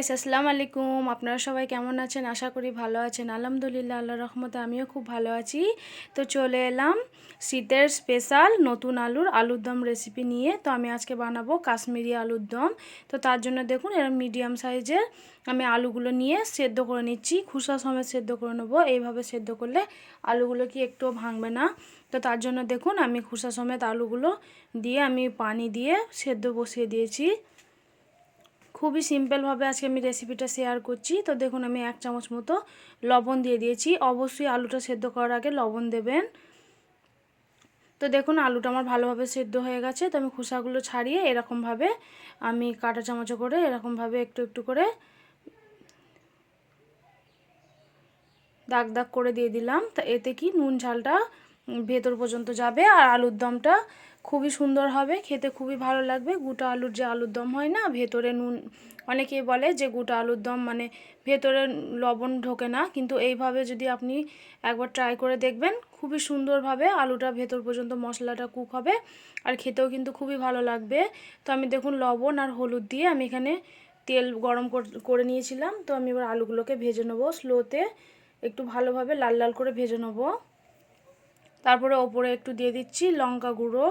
Guys, আসসালামু আলাইকুম। আপনারা সবাই কেমন আছেন? আশা করি ভালো আছেন। আলহামদুলিল্লাহ, আল্লাহর রহমতে আমিও খুব ভালো আছি। তো চলে এলাম শীতের স্পেশাল নতুন আলুর দম রেসিপি নিয়ে। তো আমি আজকে বানাবো কাশ্মীরি আলুর দম। তো তার জন্য দেখুন এরকম মিডিয়াম সাইজের আমি আলুগুলো নিয়ে সেদ্ধ করে নিচ্ছি। খোসা সমেত সেদ্ধ করে নেবো। এইভাবে সেদ্ধ করলে আলুগুলো কি একটুও ভাঙবে না। তো তার জন্য দেখুন আমি খোসা সমেত আলুগুলো দিয়ে আমি পানি দিয়ে সেদ্ধ বসিয়ে দিয়েছি। খুবই সিম্পলভাবে আজকে আমি রেসিপিটা শেয়ার করছি। তো দেখুন আমি 1 চামচ মতো লবণ দিয়ে দিয়েছি। অবশ্যই আলুটা সেদ্ধ করার আগে লবণ দেবেন। তো দেখুন আলুটা আমার ভালোভাবে সেদ্ধ হয়ে গেছে। তো আমি খোসাগুলো ছাড়িয়ে এরকমভাবে আমি কাঁটা চামচে করে এরকমভাবে একটু একটু করে দাগ দাগ করে দিয়ে দিলাম। তা এতে কি নুন ঝালটা ভেতর পর্যন্ত যাবে আর আলুর দমটা খুবই সুন্দর হবে, খেতে খুবই ভালো লাগবে। গোটা আলুর যে আলুর দম হয় না, ভেতরে নুন, অনেকেই বলে যে গোটা আলুর দম মানে ভেতরে লবণ ঢোকে না, কিন্তু এইভাবে যদি আপনি একবার ট্রাই করে দেখবেন খুবই সুন্দরভাবে আলুটা ভেতর পর্যন্ত মশলাটা কুক হবে আর খেতেও কিন্তু খুবই ভালো লাগবে। তো আমি দেখুন লবণ আর হলুদ দিয়ে আমি এখানে তেল গরম করে নিয়েছিলাম। তো আমি এবার আলুগুলোকে ভেজে নেবো স্লোতে, একটু ভালোভাবে লাল লাল করে ভেজে নেব। তারপরে ওপরে একটু দিয়ে দিচ্ছি লঙ্কা গুঁড়ো।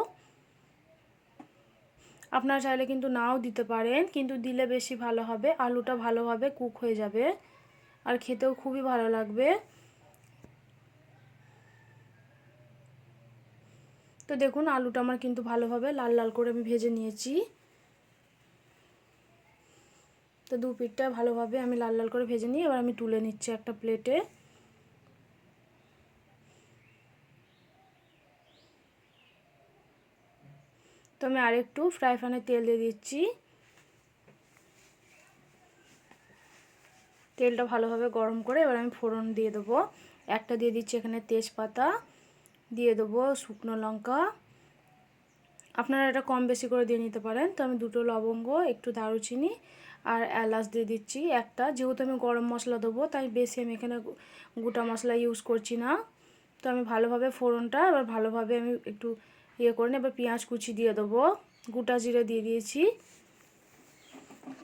আপনারা চাইলে কিন্তু নাও দিতে পারেন, কিন্তু দিলে বেশি ভালো হবে, আলুটা ভালোভাবে কুক হয়ে যাবে আর খেতেও খুবই ভালো লাগবে। তো দেখুন আলুটা আমার কিন্তু ভালোভাবে লাল লাল করে আমি ভেজে নিয়েছি। তো দু পিঠটা ভালোভাবে আমি লাল লাল করে ভেজে নিয়ে এবার আমি তুলে নিচ্ছি একটা প্লেটে। তো আমি আরেকটু ফ্রাই প্যানে তেল দিয়ে দিচ্ছি। তেলটা ভালোভাবে গরম করে এবার আমি ফোড়ন দিয়ে দেবো। একটা দিয়ে দিচ্ছি এখানে তেজপাতা, দিয়ে দেবো শুকনো লঙ্কা, আপনারা এটা কম বেশি করে দিয়ে নিতে পারেন। তো আমি দুটো লবঙ্গ, একটু দারুচিনি আর এলাচ দিয়ে দিচ্ছি একটা। যেহেতু আমি গরম মশলা দেবো তাই বেশি আমি এখানে গোটা মশলা ইউজ করছি না। তো আমি ভালোভাবে ফোড়নটা এবার ভালোভাবে আমি একটু করে নিই। এবার পেঁয়াজ কুচি দিয়ে দেবো, গোটা জিরে দিয়ে দিয়েছি।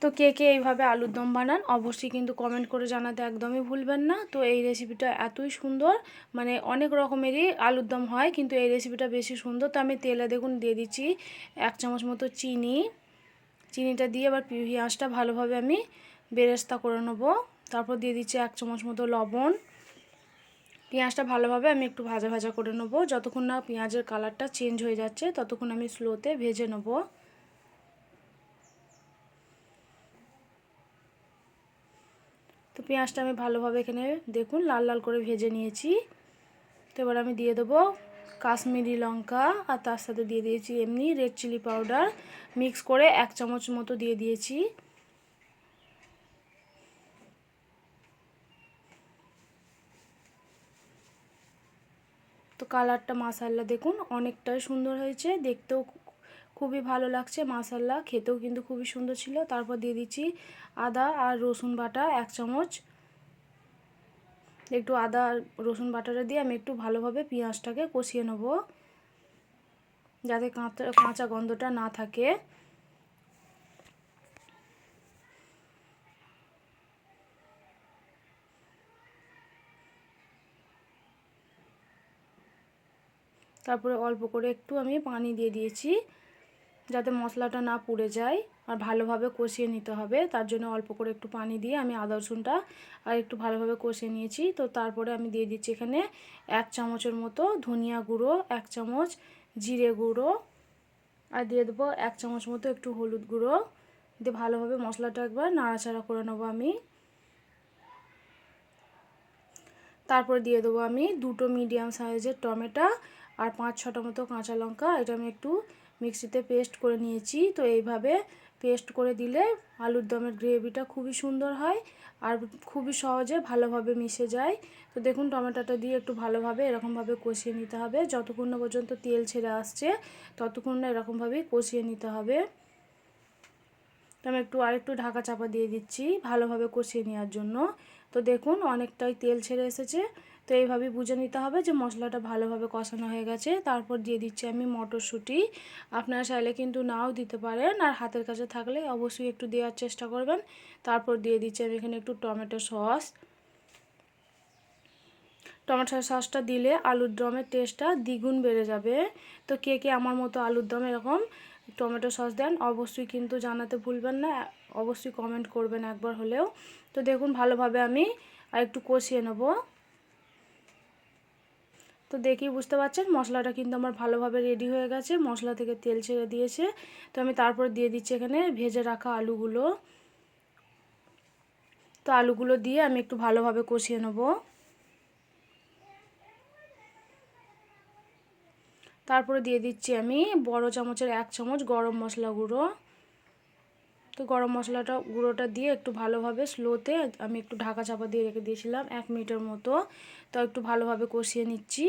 তো কে কে এইভাবে আলুর দম বানান অবশ্যই কিন্তু কমেন্ট করে জানাতে একদমই ভুলবেন না। তো এই রেসিপিটা এতই সুন্দর, মানে অনেক রকমেরই আলুর দম হয় কিন্তু এই রেসিপিটা বেশি সুন্দর। তো আমি তেলে দেখুন দিয়ে দিচ্ছি 1 চামচ মতো চিনিটা দিয়ে আবার পেঁয়াজটা ভালোভাবে আমি বেরেস্তা করে নেব। তারপর দিয়ে দিচ্ছি 1 চামচ মতো লবণ। পেঁয়াজটা ভালোভাবে আমি একটু ভাজা ভাজা করে নেব, যতক্ষণ না পেঁয়াজের কালারটা চেঞ্জ হয়ে যাচ্ছে ততক্ষণ আমি স্লোতে ভেজে নেব। তো পেঁয়াজটা আমি ভালোভাবে এখানে দেখুন লাল লাল করে ভেজে নিয়েছি। তো এবার আমি দিয়ে দেবো কাশ্মীরি লঙ্কা আর তার সাথে দিয়ে দিয়েছি এমনি রেড চিলি পাউডার, মিক্স করে 1 চামচ মতো দিয়ে দিয়েছি। তো কালারটা মাশাআল্লাহ দেখুন অনেকটাই সুন্দর হয়েছে, দেখতেও খুবই ভালো লাগছে মাশাআল্লাহ, খেতেও কিন্তু খুবই সুন্দর ছিল। তারপর দিয়ে দিচ্ছি আদা আর রসুন বাটা 1 চামচ। একটু আদা আর রসুন বাটাটা দিয়ে আমি একটু ভালোভাবে পেঁয়াজটাকে কষিয়ে নেব যাতে কাঁচা গন্ধটা না থাকে। তারপরে অল্প করে একটু আমি পানি দিয়ে দিয়েছি যাতে মশলাটা না পুড়ে যায় আর ভালোভাবে কষিয়ে নিতে হবে। তার জন্য অল্প করে একটু পানি দিয়ে আমি আদা রসুনটা আর একটু ভালোভাবে কষিয়ে নিয়েছি। তো তারপরে আমি দিয়ে দিচ্ছি এখানে 1 চামচের মতো ধনিয়া গুঁড়ো, 1 চামচ জিরে গুঁড়ো আর দিয়ে দেবো 1 চামচ মতো একটু হলুদ গুঁড়ো দিয়ে ভালোভাবে মশলাটা একবার নাড়াচাড়া করে নেবো আমি। তারপর দিয়ে দেবো আমি দুটো মিডিয়াম সাইজের টমেটো আর 5-6টা মতো কাঁচা লঙ্কা, এটা আমি একটু মিক্সিতে পেস্ট করে নিয়েছি। তো এইভাবে পেস্ট করে দিলে আলুর দমের গ্রেভিটা খুবই সুন্দর হয় আর খুবই সহজে ভালোভাবে মিশে যায়। তো দেখুন টমেটোটা দিয়ে একটু ভালোভাবে এরকমভাবে কষিয়ে নিতে হবে, যতক্ষণ না পর্যন্ত তেল ছেড়ে আসছে ততক্ষণ না এরকমভাবেই কষিয়ে নিতে হবে। তো আমি আরেকটু ঢাকা চাপা দিয়ে দিচ্ছি ভালোভাবে কষিয়ে নেওয়ার জন্য। তো দেখুন অনেকটাই তেল ছেড়ে এসেছে। তো এইভাবে বুঝে নিতে হবে যে মশলাটা ভালোভাবে কষানো হয়ে গেছে। তারপর দিয়ে দিচ্ছি আমি মটরশুঁটি। আপনারা চাইলে কিন্তু নাও দিতে পারেন, আর হাতের কাছে থাকলে অবশ্যই একটু দেওয়ার চেষ্টা করবেন। তারপর দিয়ে দিচ্ছি আমি এখানে একটু টমেটো সস। টমেটো সসটা দিলে আলুর দমের টেস্টটা দ্বিগুণ বেড়ে যাবে। তো কে কে আমার মতো আলুর দম এরকম টমেটো সস দেন অবশ্যই কিন্তু জানাতে ভুলবেন না, অবশ্যই কমেন্ট করবেন একবার হলেও। তো দেখুন ভালোভাবে আমি আর একটু কষিয়ে নেব। তো দেখেই বুঝতে পারছেন মশলাটা কিন্তু আমার ভালোভাবে রেডি হয়ে গেছে, মশলা থেকে তেল ছেড়ে দিয়েছে। তো আমি তারপর দিয়ে দিচ্ছি এখানে ভেজে রাখা আলুগুলো। তো আলুগুলো দিয়ে আমি একটু ভালোভাবে কষিয়ে নেব। তারপরে দিয়ে দিচ্ছি আমি বড় চামচের 1 চামচ গরম মশলা গুঁড়ো। তো গরম মশলাটা গুঁড়োটা দিয়ে একটু ভালোভাবে স্লোতে আমি একটু ঢাকা চাপা দিয়ে রেখে দিয়েছিলাম 1 মিনিটের মতো। তো একটু ভালোভাবে কষিয়ে নিচ্ছি।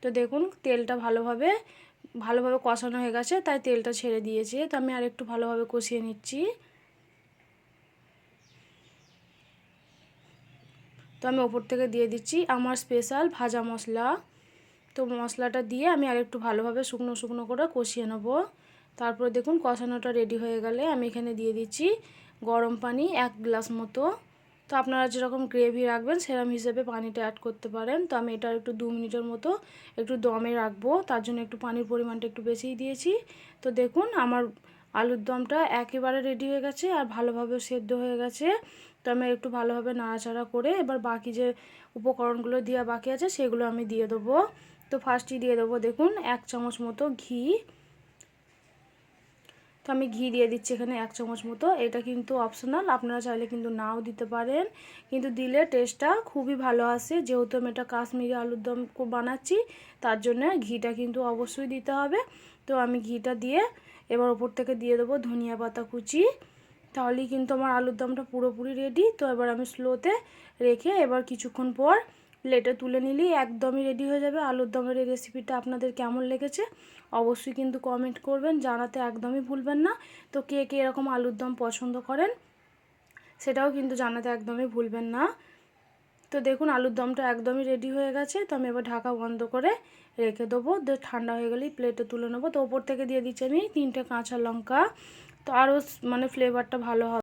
তো দেখুন তেলটা ভালোভাবে কষানো হয়ে গেছে, তাই তেলটা ছেড়ে দিয়েছে। তো আমি আর একটু ভালোভাবে কষিয়ে নিচ্ছি। তো আমি ওপর থেকে দিয়ে দিচ্ছি আমার স্পেশাল ভাজা মশলা। তো মশলাটা দিয়ে আমি আর একটু ভালোভাবে শুকনো শুকনো করে কষিয়ে নেব। তারপর দেখুন কষানোটা রেডি হয়ে গেলে আমি এখানে দিয়ে দিচ্ছি গরম পানি 1 গ্লাস মতো। তো আপনারা যেরকম গ্রেভি রাখবেন সেরকম হিসেবে পানিটা অ্যাড করতে পারেন। তো আমি এটা একটু 2 মিনিটের মতো একটু দমে রাখবো, তার জন্য একটু পানির পরিমাণটা একটু বেশিই দিয়েছি। তো দেখুন আমার আলুর দমটা একেবারে রেডি হয়ে গেছে আর ভালোভাবে সেদ্ধ হয়ে গেছে। তো আমি একটু ভালোভাবে নাড়াচাড়া করে এবার বাকি যে উপকরণগুলো দেওয়া বাকি আছে সেগুলো আমি দিয়ে দেবো। তো ফার্স্টই দিয়ে দেবো দেখুন 1 চামচ মতো ঘি। তো আমি ঘি দিয়ে দিচ্ছি এখানে 1 চামচ মতো। এটা কিন্তু অপশনাল, আপনারা চাইলে কিন্তু নাও দিতে পারেন, কিন্তু দিলে টেস্টটা খুবই ভালো আসে। যেহেতু আমি এটা কাশ্মীরি আলুর দম বানাচ্ছি তার জন্য ঘিটা কিন্তু অবশ্যই দিতে হবে। তো আমি ঘিটা দিয়ে এবার ওপর থেকে দিয়ে দেবো ধনিয়া পাতা কুচি। তাহলেই কিন্তু আমার আলুর দমটা পুরোপুরি রেডি। তো এবার আমি স্লোতে রেখে এবার কিছুক্ষণ পর প্লেটে তুলে নিলেই একদমই রেডি হয়ে যাবে আলুর দমের এই রেসিপিটা। আপনাদের কেমন লেগেছে অবশ্যই কিন্তু কমেন্ট করবেন, জানাতে একদমই ভুলবেন না। তো কে কে এরকম আলুর দম পছন্দ করেন সেটাও কিন্তু জানাতে একদমই ভুলবেন না। তো দেখুন আলুর দমটা একদমই রেডি হয়ে গেছে। তো আমি এবার ঢাকা বন্ধ করে রেখে দেবো। ঠান্ডা হয়ে গেলেই প্লেটে তুলে নেবো। তো ওপর থেকে দিয়ে দিচ্ছি আমি 3টে কাঁচা লঙ্কা। তো আরও মানে ফ্লেভারটা ভালো হবে।